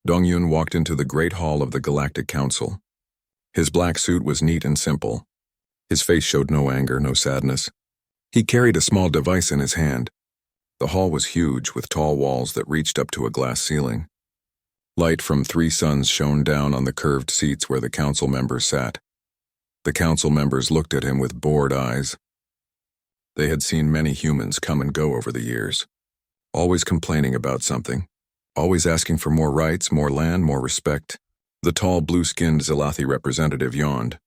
Dongyun walked into the Great Hall of the Galactic Council. His black suit was neat and simple. His face showed no anger, no sadness. He carried a small device in his hand. The hall was huge, with tall walls that reached up to a glass ceiling. Light from 3 suns shone down on the curved seats where the council members sat. The council members looked at him with bored eyes. They had seen many humans come and go over the years, always complaining about something, always asking for more rights, more land, more respect. The tall, blue-skinned Zalathi representative yawned.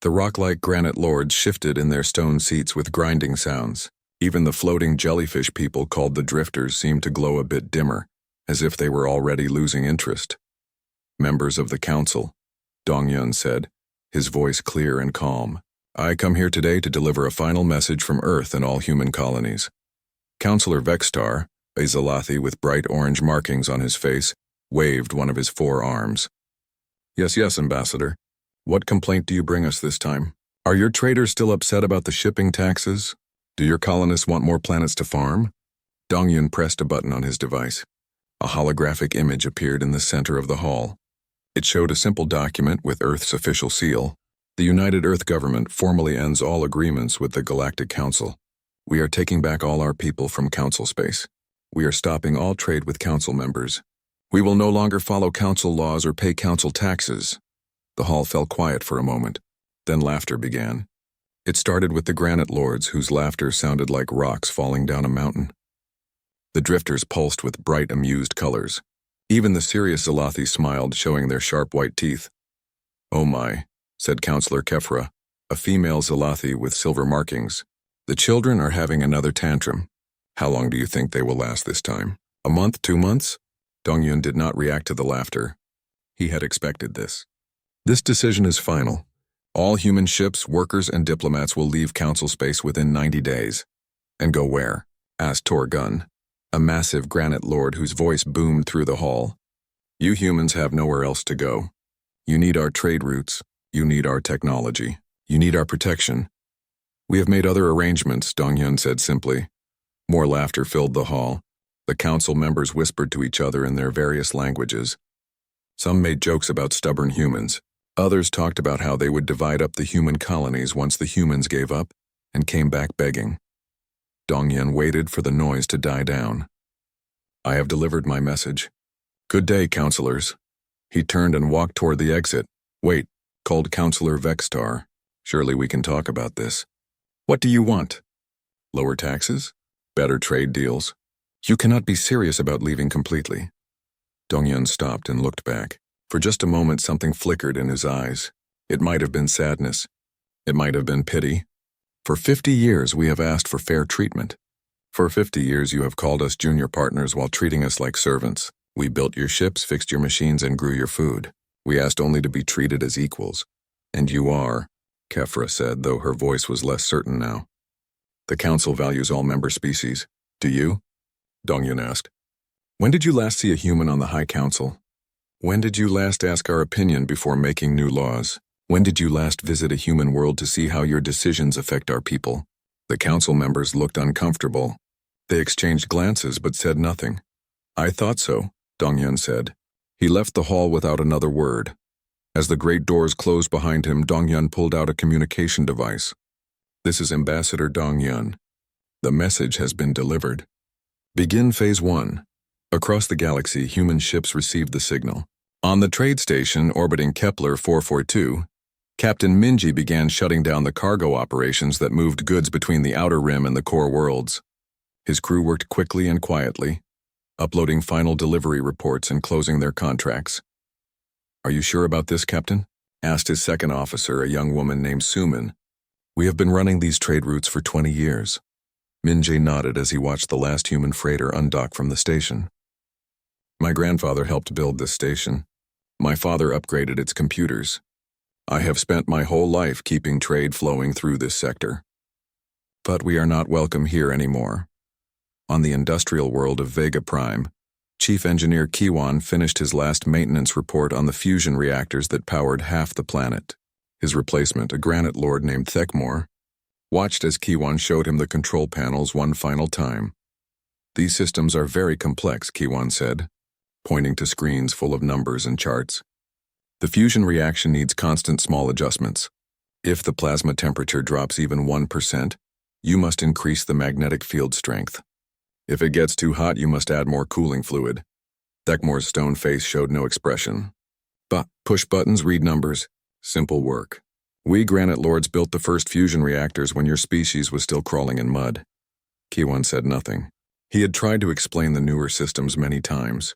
The rock-like granite lords shifted in their stone seats with grinding sounds. Even the floating jellyfish people called the drifters seemed to glow a bit dimmer, as if they were already losing interest. "Members of the council," Dongyun said, his voice clear and calm. "I come here today to deliver a final message from Earth and all human colonies." Councillor Vextar, a Zalathi with bright orange markings on his face, waved one of his 4 arms. Yes, Ambassador. What complaint do you bring us this time? Are your traders still upset about the shipping taxes? Do your colonists want more planets to farm?" Dongyun pressed a button on his device. A holographic image appeared in the center of the hall. It showed a simple document with Earth's official seal. "The United Earth Government formally ends all agreements with the Galactic Council. We are taking back all our people from Council space. We are stopping all trade with Council members. We will no longer follow Council laws or pay Council taxes." The hall fell quiet for a moment. Then laughter began. It started with the granite lords, whose laughter sounded like rocks falling down a mountain. The drifters pulsed with bright, amused colors. Even the serious Zalathi smiled, showing their sharp white teeth. "Oh my," said Councillor Kefra, a female Zalathi with silver markings. "The children are having another tantrum. How long do you think they will last this time? A month, 2 months?" Dongyun did not react to the laughter. He had expected this. "This decision is final. All human ships, workers, and diplomats will leave Council space within 90 days. "And go where?" asked Torgun, a massive granite lord whose voice boomed through the hall. "You humans have nowhere else to go. You need our trade routes. You need our technology. You need our protection." "We have made other arrangements," Dongyun said simply. More laughter filled the hall. The council members whispered to each other in their various languages. Some made jokes about stubborn humans. Others talked about how they would divide up the human colonies once the humans gave up and came back begging. Dongyun waited for the noise to die down. "I have delivered my message. Good day, councillors." He turned and walked toward the exit. "Wait," called Councillor Vextar. "Surely we can talk about this. What do you want? Lower taxes? Better trade deals? You cannot be serious about leaving completely." Dongyun stopped and looked back. For just a moment something flickered in his eyes. It might have been sadness. It might have been pity. "For 50 years we have asked for fair treatment. For 50 years you have called us junior partners while treating us like servants. We built your ships, fixed your machines, and grew your food. We asked only to be treated as equals. And you are," Kefra said, though her voice was less certain now. "The Council values all member species. Do you?" Dongyun asked. "When did you last see a human on the High Council? When did you last ask our opinion before making new laws? When did you last visit a human world to see how your decisions affect our people?" The council members looked uncomfortable. They exchanged glances but said nothing. "I thought so," Dongyun said. He left the hall without another word. As the great doors closed behind him, Dongyun pulled out a communication device. "This is Ambassador Dongyun. The message has been delivered. Begin Phase 1. Across the galaxy, human ships received the signal. On the trade station orbiting Kepler 442, Captain Minji began shutting down the cargo operations that moved goods between the outer rim and the core worlds. His crew worked quickly and quietly, uploading final delivery reports and closing their contracts. "Are you sure about this, Captain?" asked his second officer, a young woman named Suman. "We have been running these trade routes for 20 years. Minji nodded as he watched the last human freighter undock from the station. "My grandfather helped build this station. My father upgraded its computers. I have spent my whole life keeping trade flowing through this sector. But we are not welcome here anymore." On the industrial world of Vega Prime, Chief Engineer Kiwan finished his last maintenance report on the fusion reactors that powered half the planet. His replacement, a granite lord named Thekmore, watched as Kiwan showed him the control panels one final time. "These systems are very complex," Kiwan said. pointing to screens full of numbers and charts. The fusion reaction needs constant small adjustments. If the plasma temperature drops even 1%, you must increase the magnetic field strength. If it gets too hot, you must add more cooling fluid. Thekmore's stone face showed no expression. Push buttons, read numbers. Simple work. We Granite Lords built the first fusion reactors when your species was still crawling in mud. Kiwan said nothing. He had tried to explain the newer systems many times.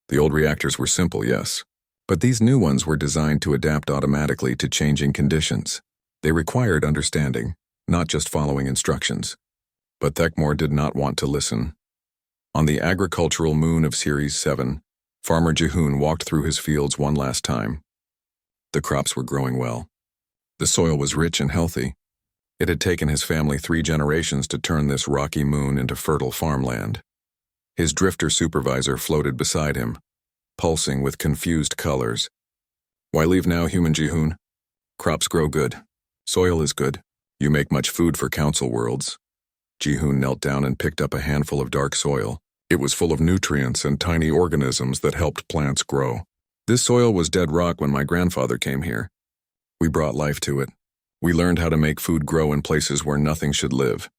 The old reactors were simple, yes. But these new ones were designed to adapt automatically to changing conditions. They required understanding, not just following instructions. But Thekmore did not want to listen. On the agricultural moon of Series 7, Farmer Jihoon walked through his fields one last time. The crops were growing well. The soil was rich and healthy. It had taken his family 3 generations to turn this rocky moon into fertile farmland. His drifter supervisor floated beside him, pulsing with confused colors. Why leave now, human Jihoon? Crops grow good. Soil is good. You make much food for council worlds. Jihoon knelt down and picked up a handful of dark soil. It was full of nutrients and tiny organisms that helped plants grow. This soil was dead rock when my grandfather came here. We brought life to it. We learned how to make food grow in places where nothing should live.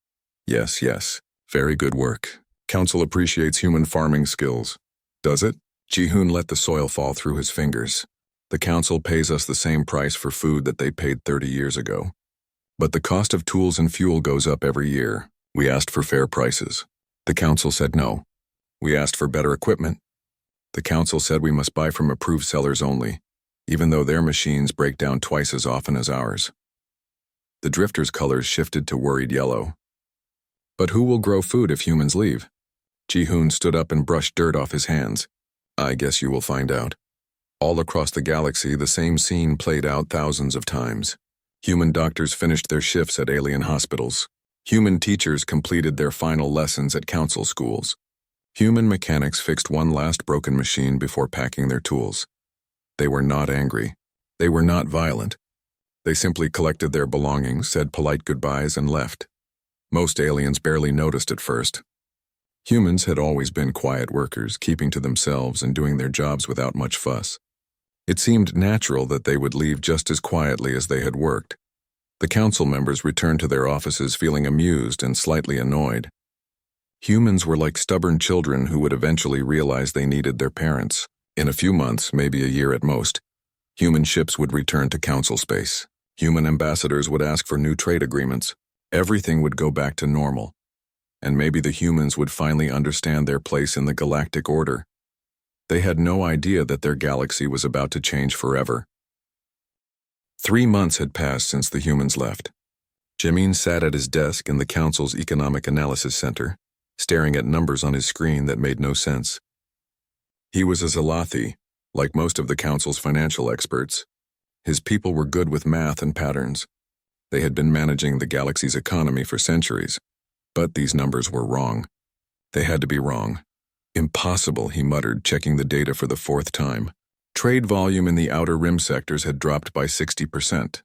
Yes. Very good work. Council appreciates human farming skills. Does it? Jihoon let the soil fall through his fingers. The council pays us the same price for food that they paid 30 years ago. But the cost of tools and fuel goes up every year. We asked for fair prices. The council said no. We asked for better equipment. The council said we must buy from approved sellers only, even though their machines break down twice as often as ours. The drifter's colors shifted to worried yellow. But who will grow food if humans leave? Jihoon stood up and brushed dirt off his hands. I guess you will find out. All across the galaxy, the same scene played out thousands of times. Human doctors finished their shifts at alien hospitals. Human teachers completed their final lessons at council schools. Human mechanics fixed one last broken machine before packing their tools. They were not angry. They were not violent. They simply collected their belongings, said polite goodbyes, and left. Most aliens barely noticed at first. Humans had always been quiet workers, keeping to themselves and doing their jobs without much fuss. It seemed natural that they would leave just as quietly as they had worked. The council members returned to their offices feeling amused and slightly annoyed. Humans were like stubborn children who would eventually realize they needed their parents. In a few months, maybe a year at most, human ships would return to council space. Human ambassadors would ask for new trade agreements. Everything would go back to normal. And maybe the humans would finally understand their place in the galactic order. They had no idea that their galaxy was about to change forever. 3 months had passed since the humans left. Jimin sat at his desk in the council's Economic Analysis Center, staring at numbers on his screen that made no sense. He was a Zalathi, like most of the council's financial experts. His people were good with math and patterns. They had been managing the galaxy's economy for centuries, but these numbers were wrong. They had to be wrong. Impossible, he muttered, checking the data for the 4th time. Trade volume in the outer rim sectors had dropped by 60%.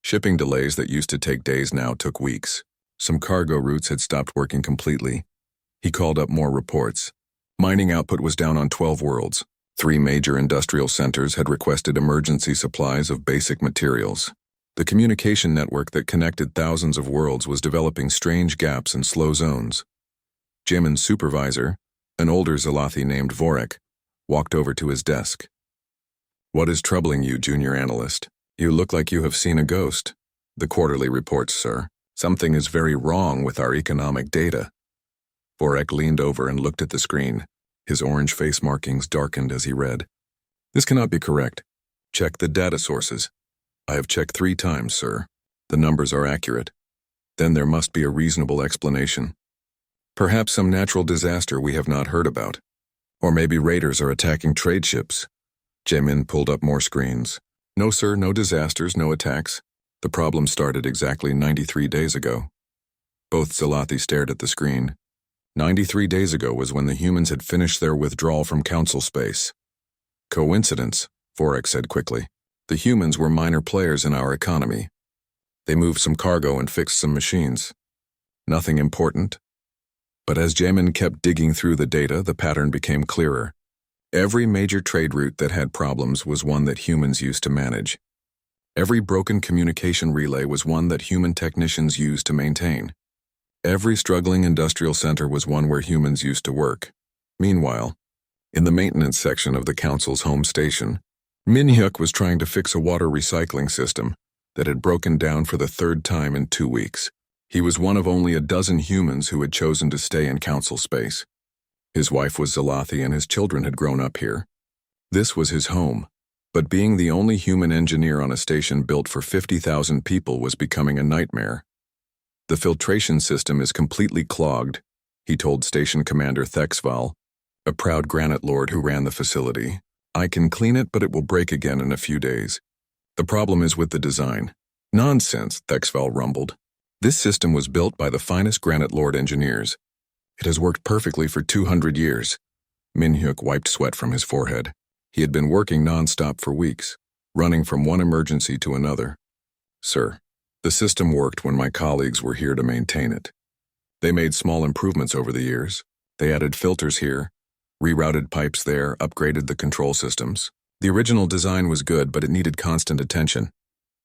Shipping delays that used to take days now took weeks. Some cargo routes had stopped working completely. He called up more reports. Mining output was down on 12 worlds. 3 major industrial centers had requested emergency supplies of basic materials. The communication network that connected thousands of worlds was developing strange gaps and slow zones. Jimin's supervisor, an older Zalathi named Vorek, walked over to his desk. What is troubling you, junior analyst? You look like you have seen a ghost. The quarterly reports, sir. Something is very wrong with our economic data. Vorek leaned over and looked at the screen. His orange face markings darkened as he read. This cannot be correct. Check the data sources. I have checked 3 times, sir. The numbers are accurate. Then there must be a reasonable explanation. Perhaps some natural disaster we have not heard about. Or maybe raiders are attacking trade ships. Jimin pulled up more screens. No, sir, no disasters, no attacks. The problem started exactly 93 days ago. Both Zalathi stared at the screen. 93 days ago was when the humans had finished their withdrawal from council space. Coincidence, Vorek said quickly. The humans were minor players in our economy. They moved some cargo and fixed some machines. Nothing important. But as Jimin kept digging through the data, the pattern became clearer. Every major trade route that had problems was one that humans used to manage. Every broken communication relay was one that human technicians used to maintain. Every struggling industrial center was one where humans used to work. Meanwhile, in the maintenance section of the council's home station, Min-hyuk was trying to fix a water recycling system that had broken down for the third time in 2 weeks. He was one of only a dozen humans who had chosen to stay in council space. His wife was Zalathi and his children had grown up here. This was his home, but being the only human engineer on a station built for 50,000 people was becoming a nightmare. The filtration system is completely clogged, he told Station Commander Thexval, a proud granite lord who ran the facility. I can clean it, but it will break again in a few days. The problem is with the design. Nonsense, Thexval rumbled. This system was built by the finest granite lord engineers. It has worked perfectly for 200 years. Min-hyuk wiped sweat from his forehead. He had been working non-stop for weeks, running from one emergency to another. Sir, the system worked when my colleagues were here to maintain it. They made small improvements over the years. They added filters here, rerouted pipes there, upgraded the control systems. The original design was good, but it needed constant attention.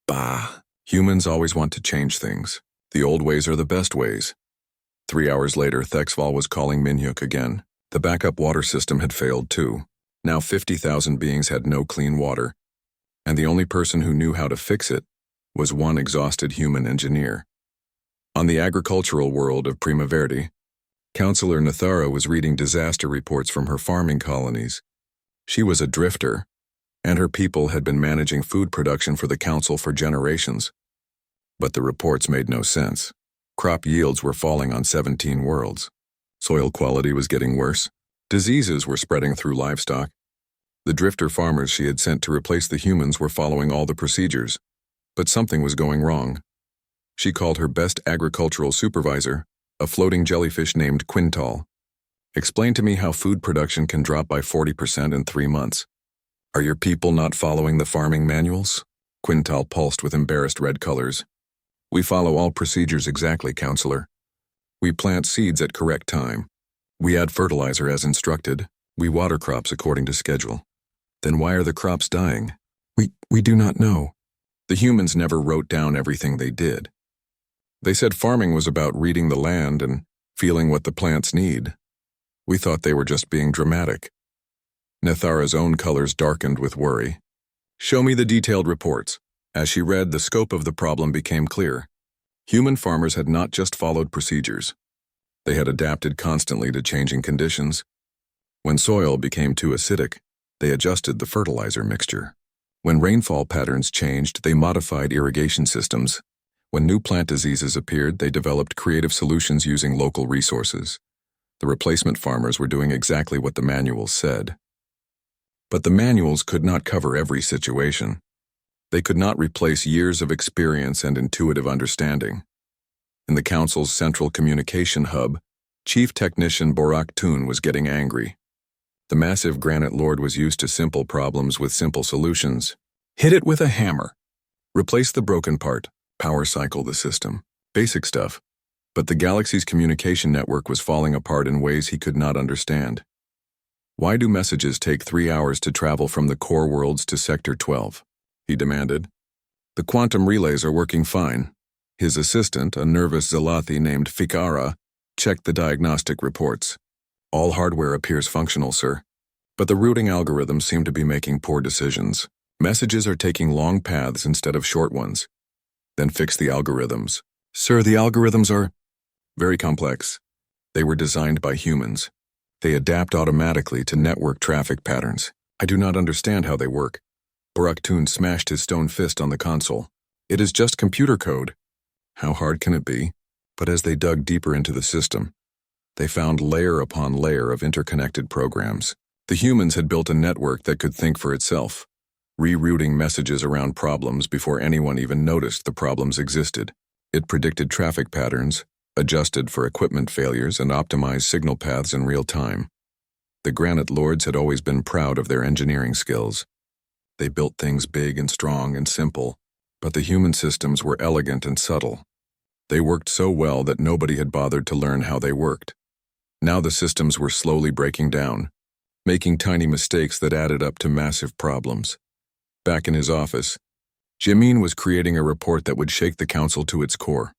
Bah, humans always want to change things. The old ways are the best ways. 3 hours later, Thexval was calling Min-hyuk again. The backup water system had failed too. Now 50,000 beings had no clean water, and the only person who knew how to fix it was one exhausted human engineer. On the agricultural world of Prima Verde, Counselor Nathara was reading disaster reports from her farming colonies. She was a drifter, and her people had been managing food production for the council for generations. But the reports made no sense. Crop yields were falling on 17 worlds. Soil quality was getting worse. Diseases were spreading through livestock. The drifter farmers she had sent to replace the humans were following all the procedures, but something was going wrong. She called her best agricultural supervisor, a floating jellyfish named Quintal. Explain to me how food production can drop by 40% in 3 months. Are your people not following the farming manuals? Quintal pulsed with embarrassed red colors. We follow all procedures exactly, Counselor. We plant seeds at correct time. We add fertilizer as instructed. We water crops according to schedule. Then why are the crops dying? We do not know. The humans never wrote down everything they did. They said farming was about reading the land and feeling what the plants need. We thought they were just being dramatic. Nathara's own colors darkened with worry. Show me the detailed reports. As she read, the scope of the problem became clear. Human farmers had not just followed procedures. They had adapted constantly to changing conditions. When soil became too acidic, they adjusted the fertilizer mixture. When rainfall patterns changed, they modified irrigation systems. When new plant diseases appeared, they developed creative solutions using local resources. The replacement farmers were doing exactly what the manuals said. But the manuals could not cover every situation. They could not replace years of experience and intuitive understanding. In the Council's central communication hub, Chief Technician Borak Tun was getting angry. The massive granite lord was used to simple problems with simple solutions. Hit it with a hammer. Replace the broken part. Power cycle the system. Basic stuff. But the galaxy's communication network was falling apart in ways he could not understand. Why do messages take 3 hours to travel from the core worlds to Sector 12? He demanded. The quantum relays are working fine. His assistant, a nervous Zalathi named Fikara, checked the diagnostic reports. All hardware appears functional, sir. But the routing algorithms seem to be making poor decisions. Messages are taking long paths instead of short ones. Then fix the algorithms. Sir, the algorithms are very complex. They were designed by humans. They adapt automatically to network traffic patterns. I do not understand how they work. Borak Tun smashed his stone fist on the console. It is just computer code. How hard can it be? But as they dug deeper into the system, they found layer upon layer of interconnected programs. The humans had built a network that could think for itself, rerouting messages around problems before anyone even noticed the problems existed. It predicted traffic patterns, adjusted for equipment failures, and optimized signal paths in real time. The Granite Lords had always been proud of their engineering skills. They built things big and strong and simple, but the human systems were elegant and subtle. They worked so well that nobody had bothered to learn how they worked. Now the systems were slowly breaking down. making tiny mistakes that added up to massive problems. Back in his office, Jamin was creating a report that would shake the council to its core.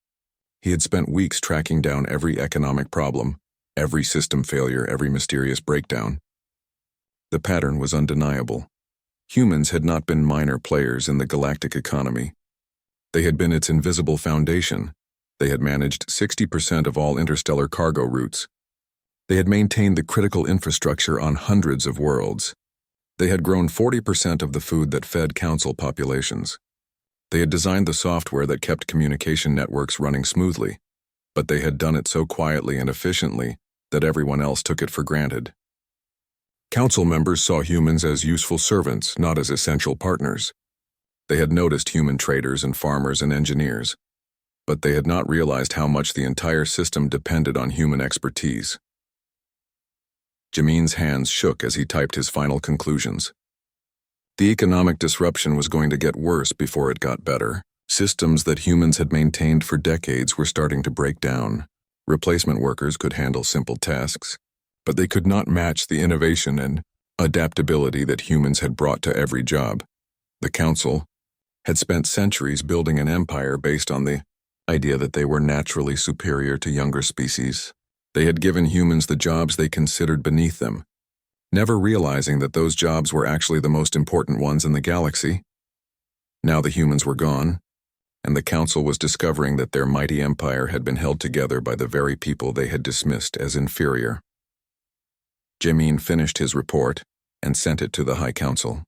He had spent weeks tracking down every economic problem, every system failure, every mysterious breakdown. The pattern was undeniable. Humans had not been minor players in the galactic economy. They had been its invisible foundation. They had managed 60% of all interstellar cargo routes. They had maintained the critical infrastructure on hundreds of worlds. They had grown 40% of the food that fed council populations. They had designed the software that kept communication networks running smoothly, but they had done it so quietly and efficiently that everyone else took it for granted. Council members saw humans as useful servants, not as essential partners. They had noticed human traders and farmers and engineers, but they had not realized how much the entire system depended on human expertise. Jamin's hands shook as he typed his final conclusions. The economic disruption was going to get worse before it got better. Systems that humans had maintained for decades were starting to break down. Replacement workers could handle simple tasks, but they could not match the innovation and adaptability that humans had brought to every job. The council had spent centuries building an empire based on the idea that they were naturally superior to younger species. They had given humans the jobs they considered beneath them, never realizing that those jobs were actually the most important ones in the galaxy. Now the humans were gone, and the council was discovering that their mighty empire had been held together by the very people they had dismissed as inferior. Jamin finished his report and sent it to the High Council.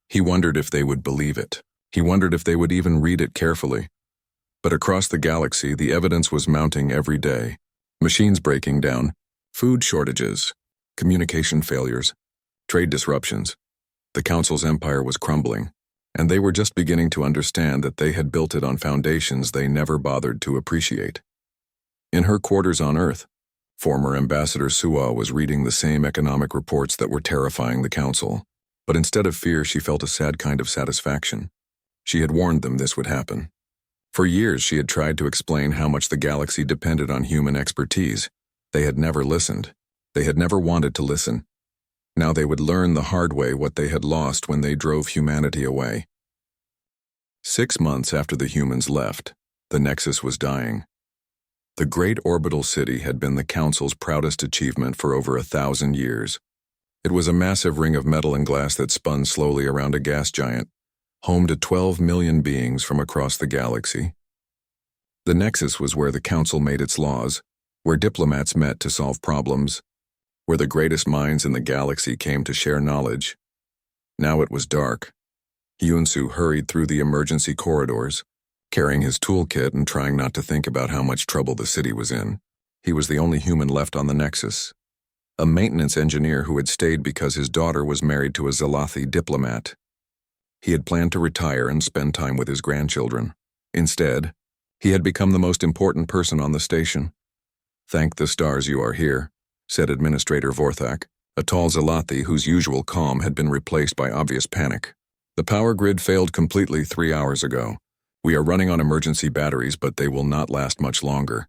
He wondered if they would believe it. He wondered if they would even read it carefully. But across the galaxy, the evidence was mounting every day. Machines breaking down, food shortages, communication failures, trade disruptions. The Council's empire was crumbling, and they were just beginning to understand that they had built it on foundations they never bothered to appreciate. In her quarters on Earth, former Ambassador Suwa was reading the same economic reports that were terrifying the Council, but instead of fear, she felt a sad kind of satisfaction. She had warned them this would happen. For years, she had tried to explain how much the galaxy depended on human expertise. They had never listened. They had never wanted to listen. Now they would learn the hard way what they had lost when they drove humanity away. 6 months after the humans left, the Nexus was dying. The great orbital city had been the Council's proudest achievement for over 1,000 years. It was a massive ring of metal and glass that spun slowly around a gas giant, home to 12 million beings from across the galaxy. The Nexus was where the Council made its laws, where diplomats met to solve problems, where the greatest minds in the galaxy came to share knowledge. Now it was dark. Hyunsu hurried through the emergency corridors, carrying his toolkit and trying not to think about how much trouble the city was in. He was the only human left on the Nexus, a maintenance engineer who had stayed because his daughter was married to a Zalathi diplomat. He had planned to retire and spend time with his grandchildren. Instead, he had become the most important person on the station. "Thank the stars you are here," said Administrator Vorthak, a tall Zalathi whose usual calm had been replaced by obvious panic. "The power grid failed completely 3 hours ago. We are running on emergency batteries, but they will not last much longer."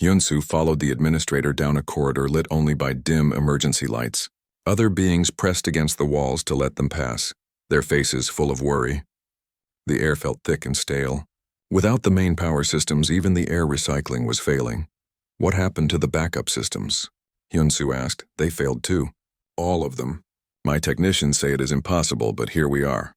Hyunsu followed the administrator down a corridor lit only by dim emergency lights. Other beings pressed against the walls to let them pass, their faces full of worry. The air felt thick and stale. Without the main power systems, even the air recycling was failing. "What happened to the backup systems?" Hyunsu asked. "They failed too. All of them. My technicians say it is impossible, but here we are."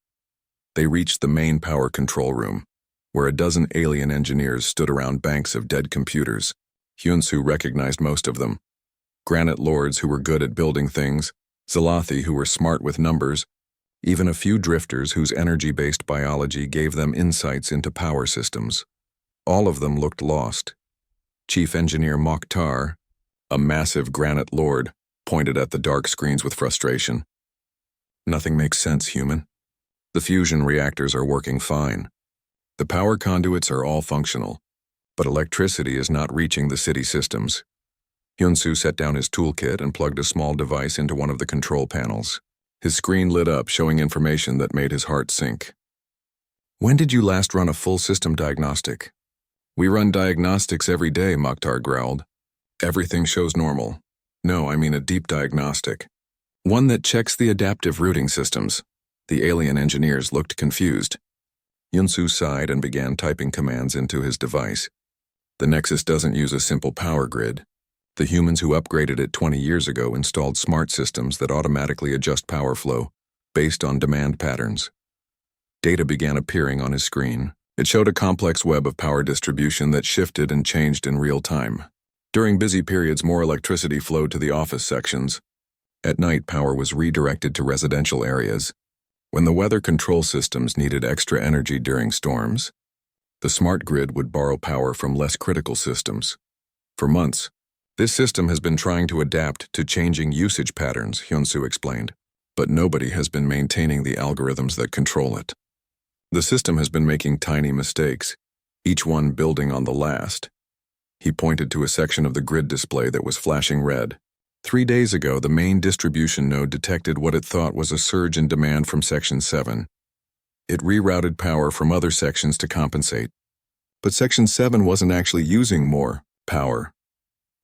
They reached the main power control room, where a dozen alien engineers stood around banks of dead computers. Hyunsu recognized most of them. Granite lords who were good at building things, Zalathi who were smart with numbers, even a few drifters whose energy-based biology gave them insights into power systems. All of them looked lost. Chief Engineer Mokhtar, a massive granite lord, pointed at the dark screens with frustration. "Nothing makes sense, human. The fusion reactors are working fine. The power conduits are all functional, but electricity is not reaching the city systems." Hyunsu set down his toolkit and plugged a small device into one of the control panels. His screen lit up, showing information that made his heart sink. "When did you last run a full system diagnostic?" "We run diagnostics every day," Mokhtar growled. "Everything shows normal. No, I mean a deep diagnostic. One that checks the adaptive routing systems. The alien engineers looked confused. Yunsu sighed and began typing commands into his device. The Nexus doesn't use a simple power grid. The humans who upgraded it 20 years ago installed smart systems that automatically adjust power flow based on demand patterns. Data began appearing on his screen. It showed a complex web of power distribution that shifted and changed in real time. During busy periods, more electricity flowed to the office sections. At night, power was redirected to residential areas. When the weather control systems needed extra energy during storms, the smart grid would borrow power from less critical systems. For months, this system has been trying to adapt to changing usage patterns, Hyunsu explained, but nobody has been maintaining the algorithms that control it. The system has been making tiny mistakes, each one building on the last. He pointed to a section of the grid display that was flashing red. 3 days ago, the main distribution node detected what it thought was a surge in demand from Section 7. It rerouted power from other sections to compensate. But Section 7 wasn't actually using more power.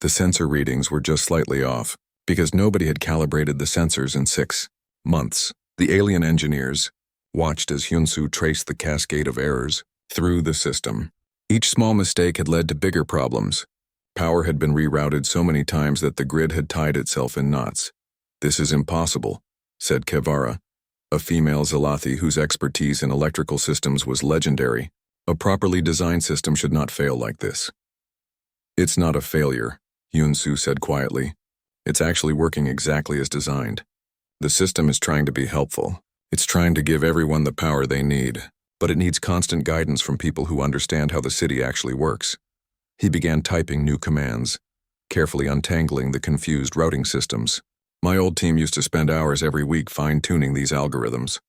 The sensor readings were just slightly off, because nobody had calibrated the sensors in 6 months. The alien engineers watched as Hyunsu traced the cascade of errors through the system. Each small mistake had led to bigger problems. Power had been rerouted so many times that the grid had tied itself in knots. "This is impossible," said Kevara, a female Zalathi whose expertise in electrical systems was legendary. "A properly designed system should not fail like this." "It's not a failure," Yunsu said quietly. "It's actually working exactly as designed. The system is trying to be helpful. It's trying to give everyone the power they need, but it needs constant guidance from people who understand how the city actually works." He began typing new commands, carefully untangling the confused routing systems. "My old team used to spend hours every week fine-tuning these algorithms.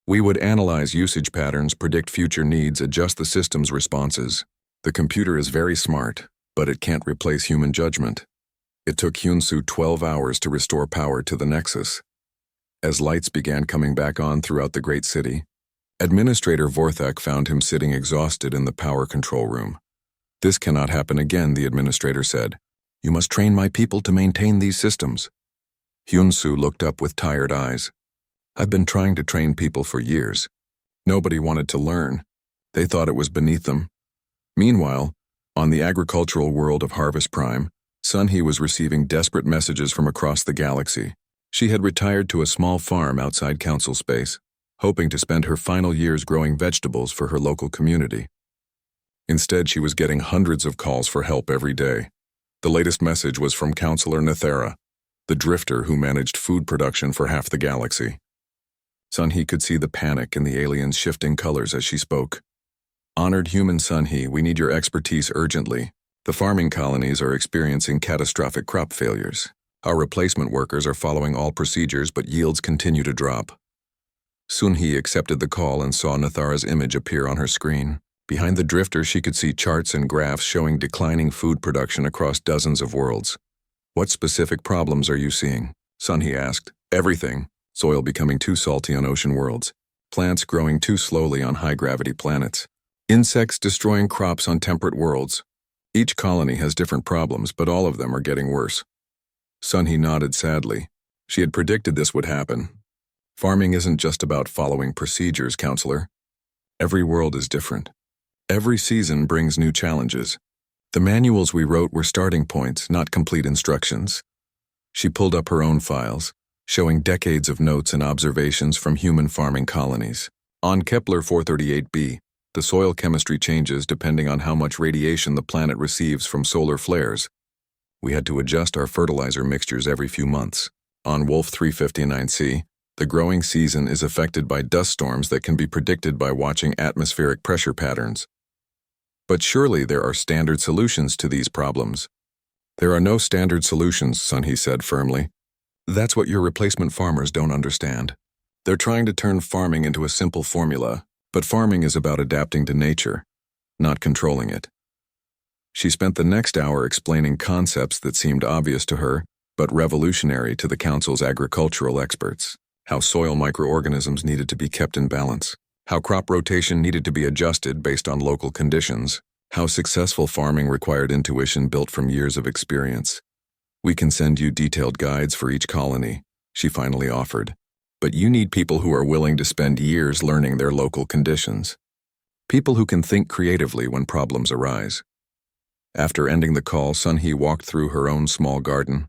We would analyze usage patterns, predict future needs, adjust the system's responses. The computer is very smart, but it can't replace human judgment." It took Hyunsu 12 hours to restore power to the Nexus. As lights began coming back on throughout the great city, Administrator Vorthak found him sitting exhausted in the power control room. "This cannot happen again," the administrator said. "You must train my people to maintain these systems." Hyunsu looked up with tired eyes. "I've been trying to train people for years. Nobody wanted to learn. They thought it was beneath them." Meanwhile, on the agricultural world of Harvest Prime, Sunhee was receiving desperate messages from across the galaxy. She had retired to a small farm outside council space, hoping to spend her final years growing vegetables for her local community. Instead, she was getting hundreds of calls for help every day. The latest message was from Counselor Nethera, the drifter who managed food production for half the galaxy. Sunhee could see the panic in the alien's shifting colors as she spoke. "Honored human Sunhee, we need your expertise urgently. The farming colonies are experiencing catastrophic crop failures. Our replacement workers are following all procedures, but yields continue to drop." Sunhee accepted the call and saw Nethera's image appear on her screen. Behind the drifter, she could see charts and graphs showing declining food production across dozens of worlds. "What specific problems are you seeing?" Sunhee asked. "Everything. Soil becoming too salty on ocean worlds. Plants growing too slowly on high-gravity planets. Insects destroying crops on temperate worlds. Each colony has different problems, but all of them are getting worse." Sunhee nodded sadly. She had predicted this would happen. "Farming isn't just about following procedures, Counselor. Every world is different. Every season brings new challenges. The manuals we wrote were starting points, not complete instructions." She pulled up her own files, showing decades of notes and observations from human farming colonies. On Kepler 438b, the soil chemistry changes depending on how much radiation the planet receives from solar flares. We had to adjust our fertilizer mixtures every few months. On Wolf 359c, the growing season is affected by dust storms that can be predicted by watching atmospheric pressure patterns. "But surely there are standard solutions to these problems." "There are no standard solutions," Sunhee said firmly. "That's what your replacement farmers don't understand. They're trying to turn farming into a simple formula, but farming is about adapting to nature, not controlling it." She spent the next hour explaining concepts that seemed obvious to her, but revolutionary to the Council's agricultural experts. How soil microorganisms needed to be kept in balance. How crop rotation needed to be adjusted based on local conditions. How successful farming required intuition built from years of experience. "We can send you detailed guides for each colony," she finally offered. "But you need people who are willing to spend years learning their local conditions. People who can think creatively when problems arise." After ending the call, Sun-hee walked through her own small garden.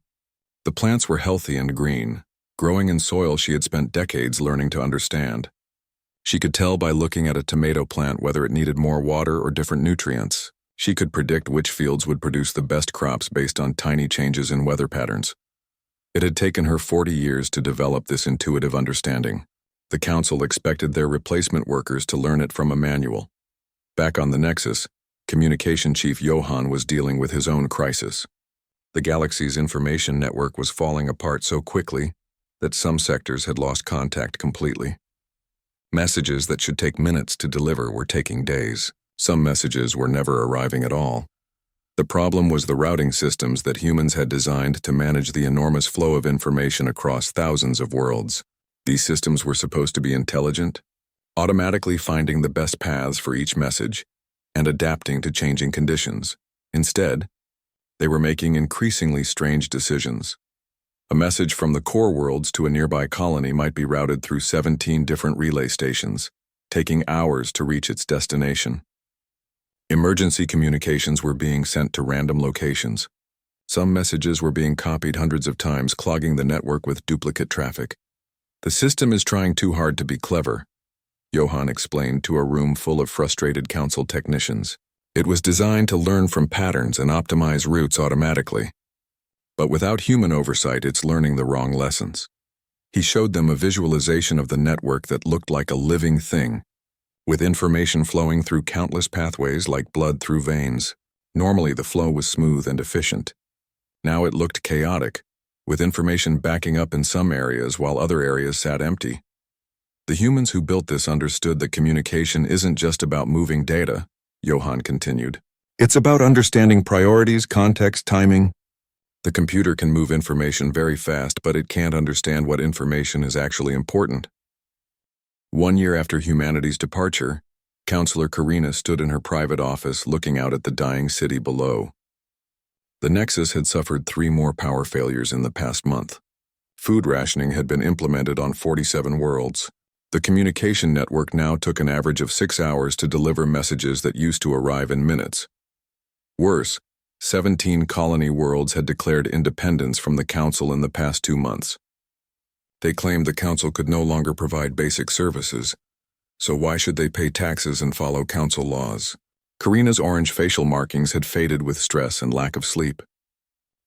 The plants were healthy and green, growing in soil she had spent decades learning to understand. She could tell by looking at a tomato plant whether it needed more water or different nutrients. She could predict which fields would produce the best crops based on tiny changes in weather patterns. It had taken her 40 years to develop this intuitive understanding. The council expected their replacement workers to learn it from a manual. Back on the Nexus, Communication Chief Johan was dealing with his own crisis. The galaxy's information network was falling apart so quickly that some sectors had lost contact completely. Messages that should take minutes to deliver were taking days. Some messages were never arriving at all. The problem was the routing systems that humans had designed to manage the enormous flow of information across thousands of worlds. These systems were supposed to be intelligent, automatically finding the best paths for each message and adapting to changing conditions. Instead, they were making increasingly strange decisions. A message from the core worlds to a nearby colony might be routed through 17 different relay stations, taking hours to reach its destination. Emergency communications were being sent to random locations. Some messages were being copied hundreds of times, clogging the network with duplicate traffic. "The system is trying too hard to be clever," Johan explained to a room full of frustrated council technicians. "It was designed to learn from patterns and optimize routes automatically. But without human oversight, it's learning the wrong lessons." He showed them a visualization of the network that looked like a living thing, with information flowing through countless pathways like blood through veins. Normally the flow was smooth and efficient. Now it looked chaotic, with information backing up in some areas while other areas sat empty. The humans who built this understood that communication isn't just about moving data, Johan continued. It's about understanding priorities, context, timing. The computer can move information very fast, but it can't understand what information is actually important. 1 year after humanity's departure, Counselor Karina stood in her private office looking out at the dying city below. The Nexus had suffered 3 more power failures in the past month. Food rationing had been implemented on 47 worlds. The communication network now took an average of 6 hours to deliver messages that used to arrive in minutes. Worse, 17 colony worlds had declared independence from the Council in the past 2 months. They claimed the Council could no longer provide basic services, so why should they pay taxes and follow Council laws? Karina's orange facial markings had faded with stress and lack of sleep.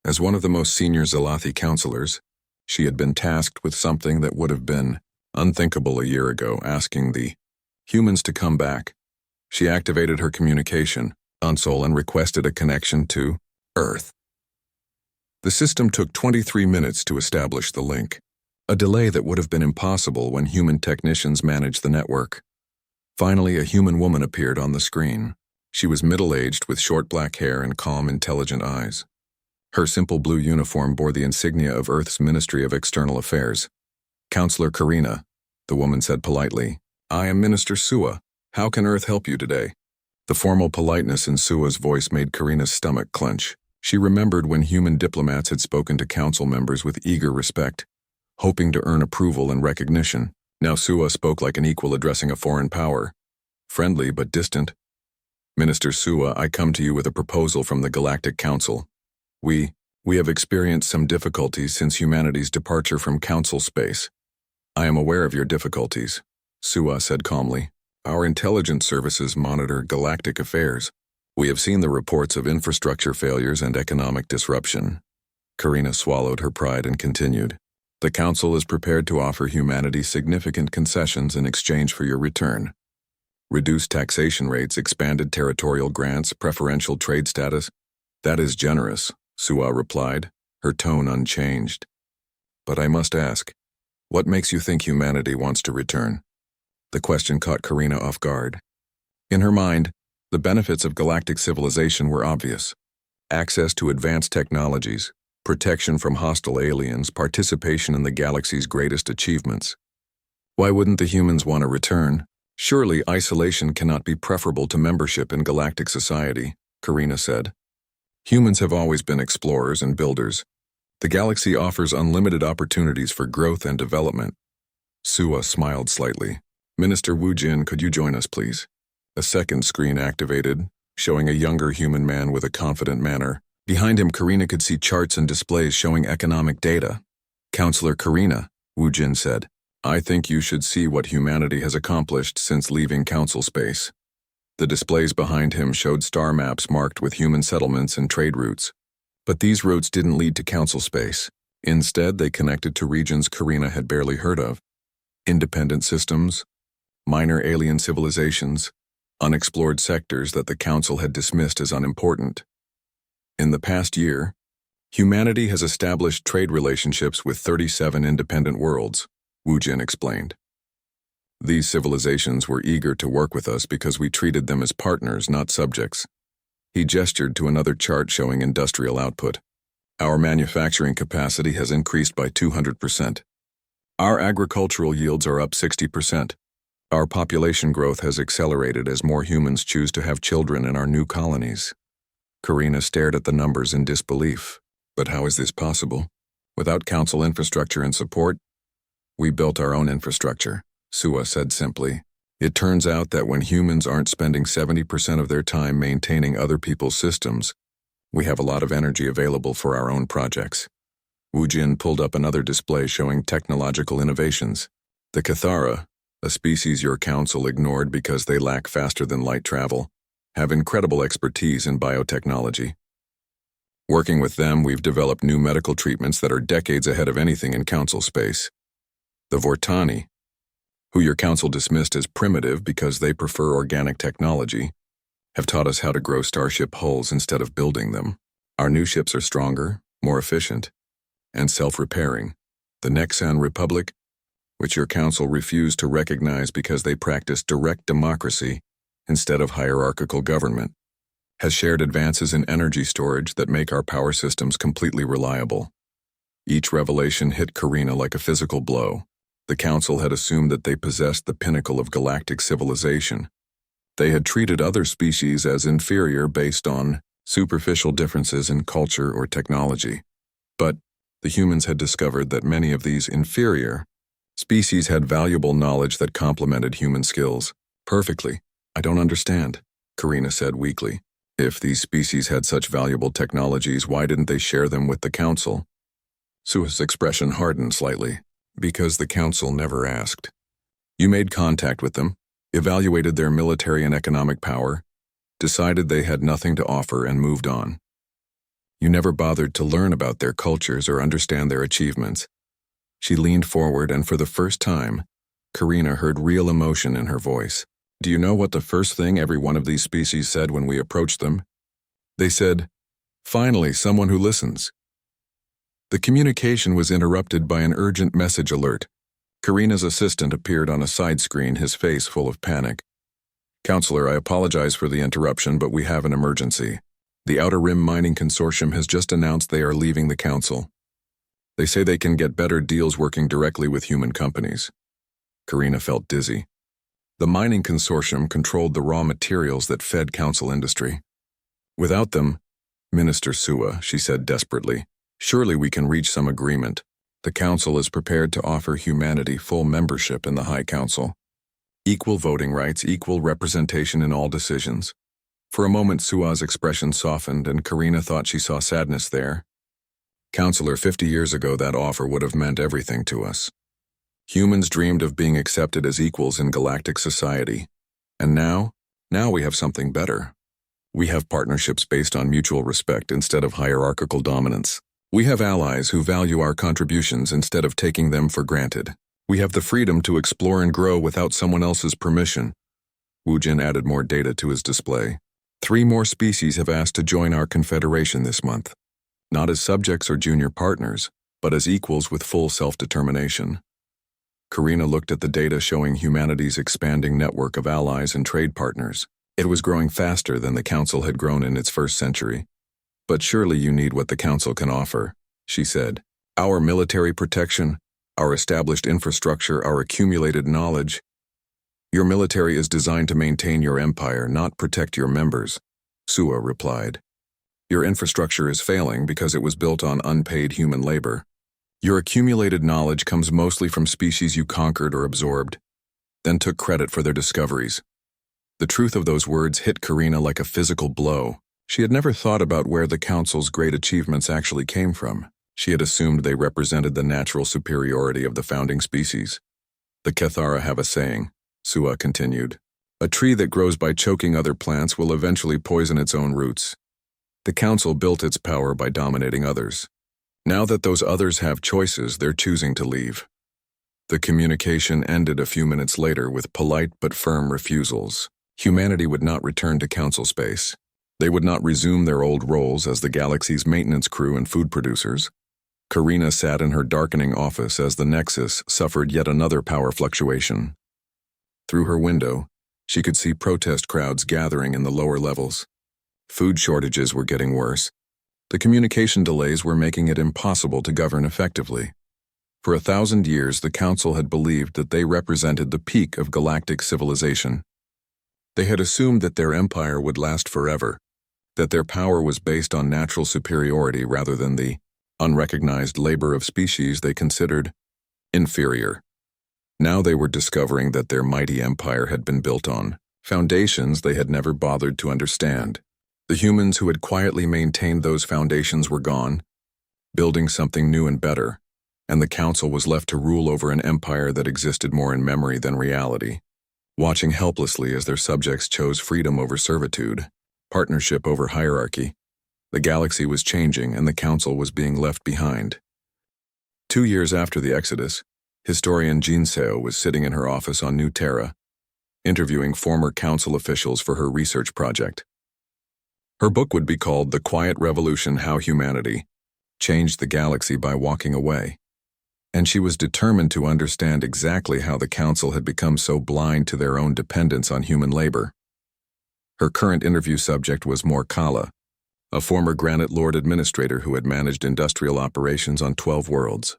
As one of the most senior Zalathi counselors, she had been tasked with something that would have been unthinkable a year ago, asking the humans to come back. She activated her communication console and requested a connection to Earth. The system took 23 minutes to establish the link, a delay that would have been impossible when human technicians managed the network. Finally, a human woman appeared on the screen. She was middle-aged with short black hair and calm, intelligent eyes. Her simple blue uniform bore the insignia of Earth's Ministry of External Affairs. "Counselor Karina," the woman said politely, "I am Minister Sua. How can Earth help you today?" The formal politeness in Sua's voice made Karina's stomach clench. She remembered when human diplomats had spoken to council members with eager respect, hoping to earn approval and recognition. Now Sua spoke like an equal addressing a foreign power, friendly but distant. "Minister Sua, I come to you with a proposal from the Galactic Council. We have experienced some difficulties since humanity's departure from Council space. I am aware of your difficulties," Sua said calmly. "Our intelligence services monitor galactic affairs. We have seen the reports of infrastructure failures and economic disruption." Karina swallowed her pride and continued. "The Council is prepared to offer humanity significant concessions in exchange for your return. Reduced taxation rates, expanded territorial grants, preferential trade status. That is generous," Sua replied, her tone unchanged. "But I must ask, what makes you think humanity wants to return?" The question caught Karina off guard. In her mind, the benefits of galactic civilization were obvious. Access to advanced technologies, protection from hostile aliens, participation in the galaxy's greatest achievements. Why wouldn't the humans want to return? Surely isolation cannot be preferable to membership in galactic society, Karina said. Humans have always been explorers and builders. The galaxy offers unlimited opportunities for growth and development. Sua smiled slightly. Minister Wu Jin, could you join us, please? A second screen activated, showing a younger human man with a confident manner. Behind him, Karina could see charts and displays showing economic data. Counselor Karina, Wu Jin said, I think you should see what humanity has accomplished since leaving council space. The displays behind him showed star maps marked with human settlements and trade routes. But these routes didn't lead to council space. Instead, they connected to regions Karina had barely heard of. Independent systems, minor alien civilizations, unexplored sectors that the council had dismissed as unimportant. In the past year, humanity has established trade relationships with 37 independent worlds, Wu Jin explained. These civilizations were eager to work with us because we treated them as partners, not subjects. He gestured to another chart showing industrial output. Our manufacturing capacity has increased by 200%. Our agricultural yields are up 60%. Our population growth has accelerated as more humans choose to have children in our new colonies. Karina stared at the numbers in disbelief. But how is this possible? Without council infrastructure and support? We built our own infrastructure, Sua said simply. It turns out that when humans aren't spending 70% of their time maintaining other people's systems, we have a lot of energy available for our own projects. Wu Jin pulled up another display showing technological innovations. The Cathara, a species your council ignored because they lack faster-than-light travel, have incredible expertise in biotechnology. Working with them, we've developed new medical treatments that are decades ahead of anything in council space. The Vortani, who your council dismissed as primitive because they prefer organic technology, have taught us how to grow starship hulls instead of building them. Our new ships are stronger, more efficient, and self-repairing. The Nexan Republic, which your council refused to recognize because they practice direct democracy instead of hierarchical government, has shared advances in energy storage that make our power systems completely reliable. Each revelation hit Karina like a physical blow. The council had assumed that they possessed the pinnacle of galactic civilization. They had treated other species as inferior based on superficial differences in culture or technology. But the humans had discovered that many of these inferior species had valuable knowledge that complemented human skills perfectly. I don't understand, Karina said weakly. If these species had such valuable technologies, why didn't they share them with the council? Sua's expression hardened slightly. Because the council never asked. You made contact with them, evaluated their military and economic power, decided they had nothing to offer, and moved on. You never bothered to learn about their cultures or understand their achievements. She leaned forward, and for the first time, Karina heard real emotion in her voice. Do you know what the first thing every one of these species said when we approached them? They said, "Finally, someone who listens." The communication was interrupted by an urgent message alert. Karina's assistant appeared on a side screen, his face full of panic. Counselor, I apologize for the interruption, but we have an emergency. The Outer Rim Mining Consortium has just announced they are leaving the council. They say they can get better deals working directly with human companies. Karina felt dizzy. The mining consortium controlled the raw materials that fed council industry. Without them, Minister Sua, she said desperately, surely we can reach some agreement. The council is prepared to offer humanity full membership in the High Council. Equal voting rights, equal representation in all decisions. For a moment, Sua's expression softened, and Karina thought she saw sadness there. Counselor, 50 years ago that offer would have meant everything to us. Humans dreamed of being accepted as equals in galactic society. And now we have something better. We have partnerships based on mutual respect instead of hierarchical dominance. We have allies who value our contributions instead of taking them for granted. We have the freedom to explore and grow without someone else's permission. Wu Jin added more data to his display. 3 more species have asked to join our confederation this month. Not as subjects or junior partners, but as equals with full self-determination. Karina looked at the data showing humanity's expanding network of allies and trade partners. It was growing faster than the council had grown in its first century. But surely you need what the council can offer, she said. Our military protection, our established infrastructure, our accumulated knowledge. Your military is designed to maintain your empire, not protect your members, Sua replied. Your infrastructure is failing because it was built on unpaid human labor. Your accumulated knowledge comes mostly from species you conquered or absorbed, then took credit for their discoveries. The truth of those words hit Karina like a physical blow. She had never thought about where the Council's great achievements actually came from. She had assumed they represented the natural superiority of the founding species. The Cathara have a saying, Sua continued. A tree that grows by choking other plants will eventually poison its own roots. The Council built its power by dominating others. Now that those others have choices, they're choosing to leave. The communication ended a few minutes later with polite but firm refusals. Humanity would not return to Council space. They would not resume their old roles as the galaxy's maintenance crew and food producers. Karina sat in her darkening office as the Nexus suffered yet another power fluctuation. Through her window, she could see protest crowds gathering in the lower levels. Food shortages were getting worse. The communication delays were making it impossible to govern effectively. For 1,000 years, the Council had believed that they represented the peak of galactic civilization. They had assumed that their empire would last forever, that their power was based on natural superiority rather than the unrecognized labor of species they considered inferior. Now they were discovering that their mighty empire had been built on foundations they had never bothered to understand. The humans who had quietly maintained those foundations were gone, building something new and better, and the Council was left to rule over an empire that existed more in memory than reality, watching helplessly as their subjects chose freedom over servitude, partnership over hierarchy. The galaxy was changing and the Council was being left behind. 2 years after the Exodus, historian Jinseo was sitting in her office on New Terra, interviewing former Council officials for her research project. Her book would be called The Quiet Revolution: How Humanity Changed the Galaxy by Walking Away, and she was determined to understand exactly how the Council had become so blind to their own dependence on human labor. Her current interview subject was Morkala, a former Granite Lord administrator who had managed industrial operations on 12 worlds.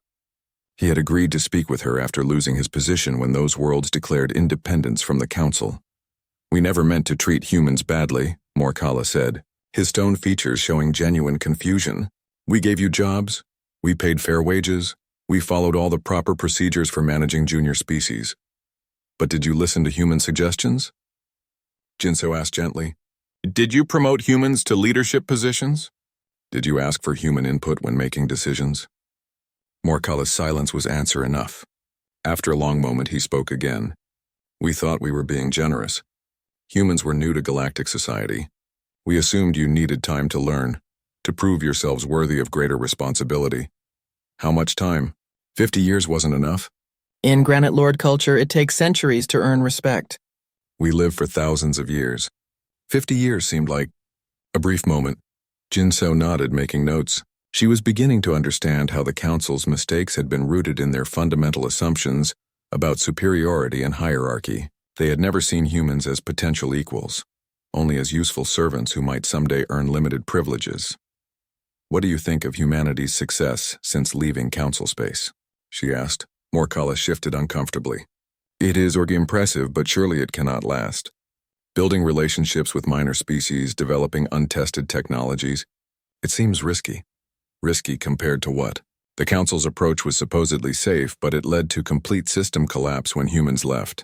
He had agreed to speak with her after losing his position when those worlds declared independence from the Council. "We never meant to treat humans badly," Morkala said, his tone features showing genuine confusion. "We gave you jobs, we paid fair wages, we followed all the proper procedures for managing junior species. But did you listen to human suggestions?" Jinseo asked gently. "Did you promote humans to leadership positions? Did you ask for human input when making decisions?" Morkala's silence was answer enough. After a long moment, he spoke again. "We thought we were being generous. Humans were new to galactic society. We assumed you needed time to learn, to prove yourselves worthy of greater responsibility. How much time? 50 years wasn't enough?" In Granite Lord culture, it takes centuries to earn respect. "We live for thousands of years. 50 years seemed like..." A brief moment. Jinseo nodded, making notes. She was beginning to understand how the Council's mistakes had been rooted in their fundamental assumptions about superiority and hierarchy. They had never seen humans as potential equals, only as useful servants who might someday earn limited privileges. "What do you think of humanity's success since leaving Council space?" she asked. Morkala shifted uncomfortably. "It is impressive, but surely it cannot last. Building relationships with minor species, developing untested technologies, it seems risky." Risky compared to what? The Council's approach was supposedly safe, but it led to complete system collapse when humans left.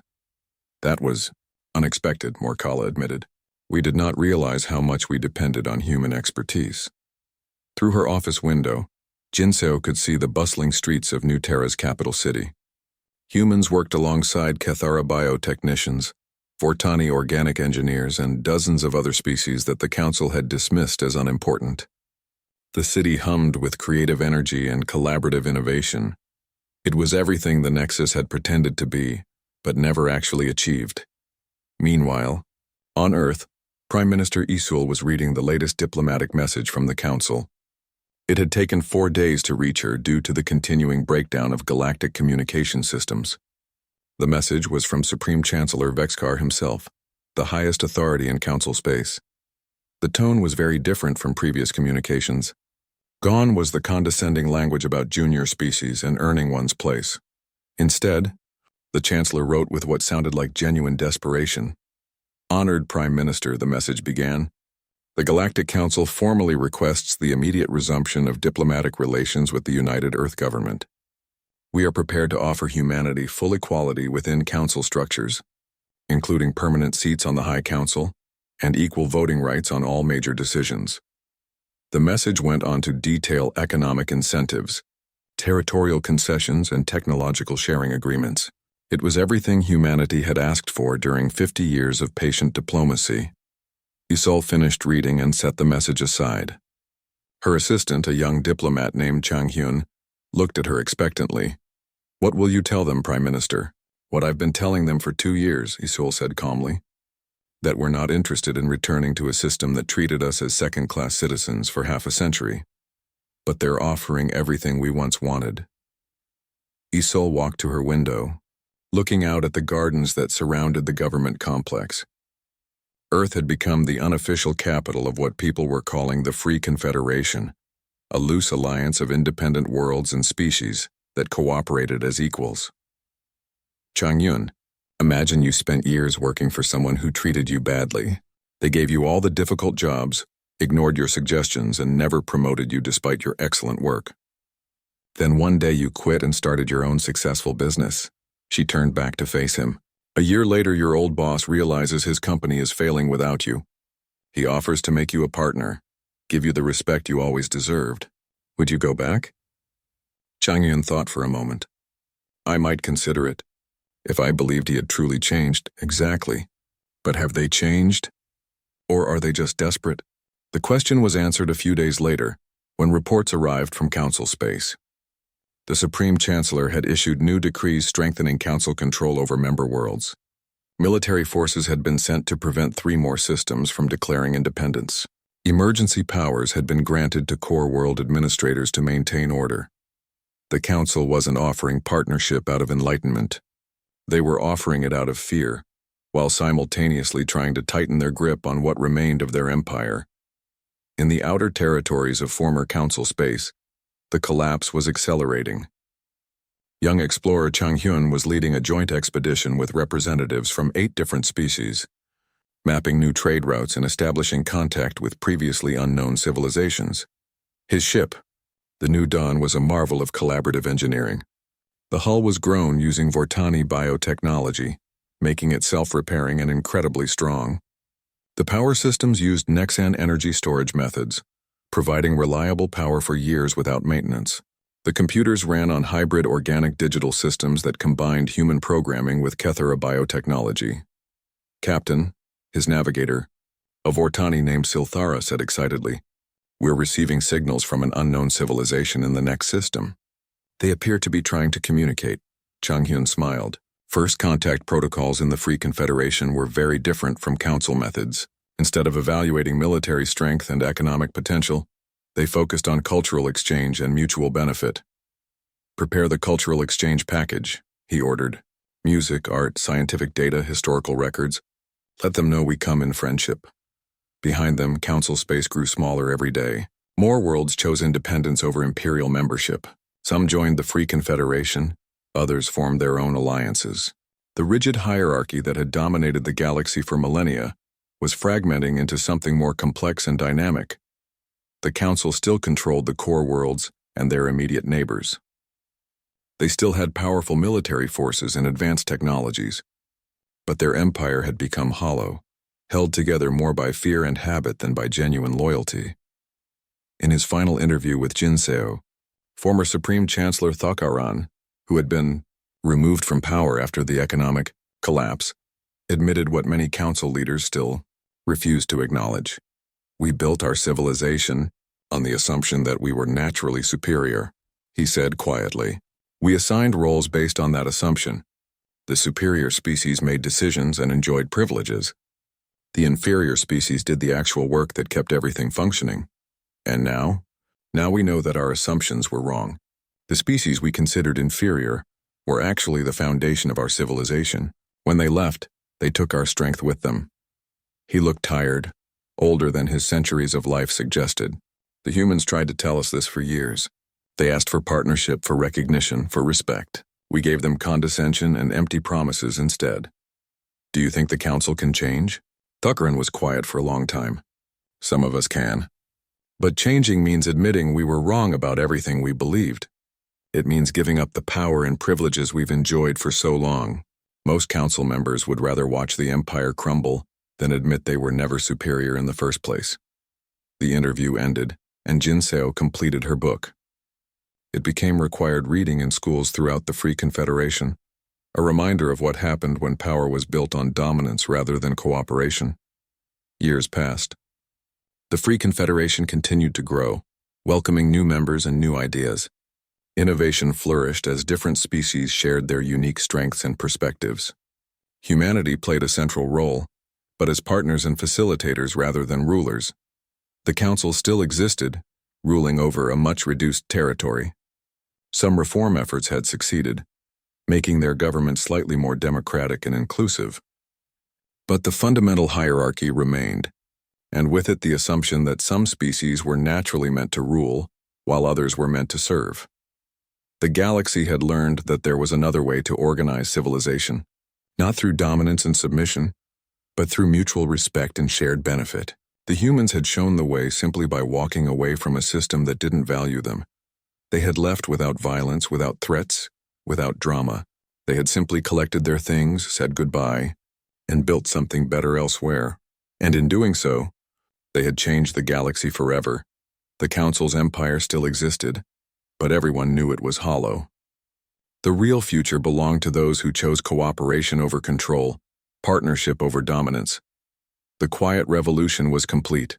"That was unexpected," Morkala admitted. "We did not realize how much we depended on human expertise." Through her office window, Jinseo could see the bustling streets of New Terra's capital city. Humans worked alongside Cathara biotechnicians, Fortani organic engineers, and dozens of other species that the Council had dismissed as unimportant. The city hummed with creative energy and collaborative innovation. It was everything the Nexus had pretended to be, but never actually achieved. Meanwhile, on Earth, Prime Minister Isul was reading the latest diplomatic message from the Council. It had taken 4 days to reach her due to the continuing breakdown of galactic communication systems. The message was from Supreme Chancellor Vexkar himself, the highest authority in Council space. The tone was very different from previous communications. Gone was the condescending language about junior species and earning one's place. Instead, the Chancellor wrote with what sounded like genuine desperation. "Honored Prime Minister," the message began, The Galactic Council formally requests the immediate resumption of diplomatic relations with the United Earth government. We are prepared to offer humanity full equality within council structures, including permanent seats on the High Council and equal voting rights on all major decisions. The message went on to detail economic incentives, territorial concessions, and technological sharing agreements. It was everything humanity had asked for during 50 years of patient diplomacy. Isol finished reading and set the message aside. Her assistant, a young diplomat named Chang-hyun, looked at her expectantly. "What will you tell them, Prime Minister?" "What I've been telling them for 2 years," Isol said calmly. "That we're not interested in returning to a system that treated us as second-class citizens for half a century. But they're offering everything we once wanted." Isol walked to her window, looking out at the gardens that surrounded the government complex. Earth had become the unofficial capital of what people were calling the Free Confederation, a loose alliance of independent worlds and species that cooperated as equals. Chang-hyun, imagine you spent years working for someone who treated you badly. They gave you all the difficult jobs, ignored your suggestions, and never promoted you despite your excellent work. Then one day you quit and started your own successful business. She turned back to face him. A year later, your old boss realizes his company is failing without you. He offers to make you a partner, give you the respect you always deserved. Would you go back? Chang-hyun thought for a moment. I might consider it, if I believed he had truly changed. Exactly. But have they changed? Or are they just desperate? The question was answered a few days later, when reports arrived from Council Space. The Supreme Chancellor had issued new decrees strengthening Council control over member worlds. Military forces had been sent to prevent 3 more systems from declaring independence. Emergency powers had been granted to core world administrators to maintain order. The Council wasn't offering partnership out of enlightenment. They were offering it out of fear, while simultaneously trying to tighten their grip on what remained of their empire. In the outer territories of former Council space, the collapse was accelerating. Young explorer Chang-hyun was leading a joint expedition with representatives from 8 different species, mapping new trade routes and establishing contact with previously unknown civilizations. His ship, the New Dawn, was a marvel of collaborative engineering. The hull was grown using Vortani biotechnology, making it self-repairing and incredibly strong. The power systems used Nexan energy storage methods, providing reliable power for years without maintenance. The computers ran on hybrid organic digital systems that combined human programming with Kethera biotechnology. Captain, his navigator, a Vortani named Silthara, said excitedly, "We're receiving signals from an unknown civilization in the next system. They appear to be trying to communicate." Chang-hyun smiled. First contact protocols in the Free Confederation were very different from Council methods. Instead of evaluating military strength and economic potential, they focused on cultural exchange and mutual benefit. "Prepare the cultural exchange package," he ordered. "Music, art, scientific data, historical records. Let them know we come in friendship." Behind them, Council space grew smaller every day. More worlds chose independence over imperial membership. Some joined the Free Confederation, others formed their own alliances. The rigid hierarchy that had dominated the galaxy for millennia was fragmenting into something more complex and dynamic. The Council still controlled the core worlds and their immediate neighbors. They still had powerful military forces and advanced technologies, but their empire had become hollow, held together more by fear and habit than by genuine loyalty. In his final interview with Jinseo, former Supreme Chancellor Thakaran, who had been removed from power after the economic collapse, admitted what many Council leaders still refused to acknowledge. "We built our civilization on the assumption that we were naturally superior," he said quietly. "We assigned roles based on that assumption. The superior species made decisions and enjoyed privileges. The inferior species did the actual work that kept everything functioning. And now we know that our assumptions were wrong. The species we considered inferior were actually the foundation of our civilization. When they left, they took our strength with them." He looked tired, older than his centuries of life suggested. "The humans tried to tell us this for years. They asked for partnership, for recognition, for respect. We gave them condescension and empty promises instead. Do you think the Council can change?" Thakaran was quiet for a long time. Some of us can. But changing means admitting we were wrong about everything we believed. It means giving up the power and privileges we've enjoyed for so long. Most council members would rather watch the empire crumble than admit they were never superior in the first place. The interview ended, and Jinseo completed her book. It became required reading in schools throughout the Free Confederation, a reminder of what happened when power was built on dominance rather than cooperation. Years passed. The Free Confederation continued to grow, welcoming new members and new ideas. Innovation flourished as different species shared their unique strengths and perspectives. Humanity played a central role, but as partners and facilitators rather than rulers. The Council still existed, ruling over a much-reduced territory. Some reform efforts had succeeded, making their government slightly more democratic and inclusive. But the fundamental hierarchy remained, and with it the assumption that some species were naturally meant to rule, while others were meant to serve. The galaxy had learned that there was another way to organize civilization, not through dominance and submission, but through mutual respect and shared benefit. The humans had shown the way simply by walking away from a system that didn't value them. They had left without violence, without threats, without drama. They had simply collected their things, said goodbye, and built something better elsewhere. And in doing so, they had changed the galaxy forever. The Council's empire still existed, but everyone knew it was hollow. The real future belonged to those who chose cooperation over control, partnership over dominance. The quiet revolution was complete.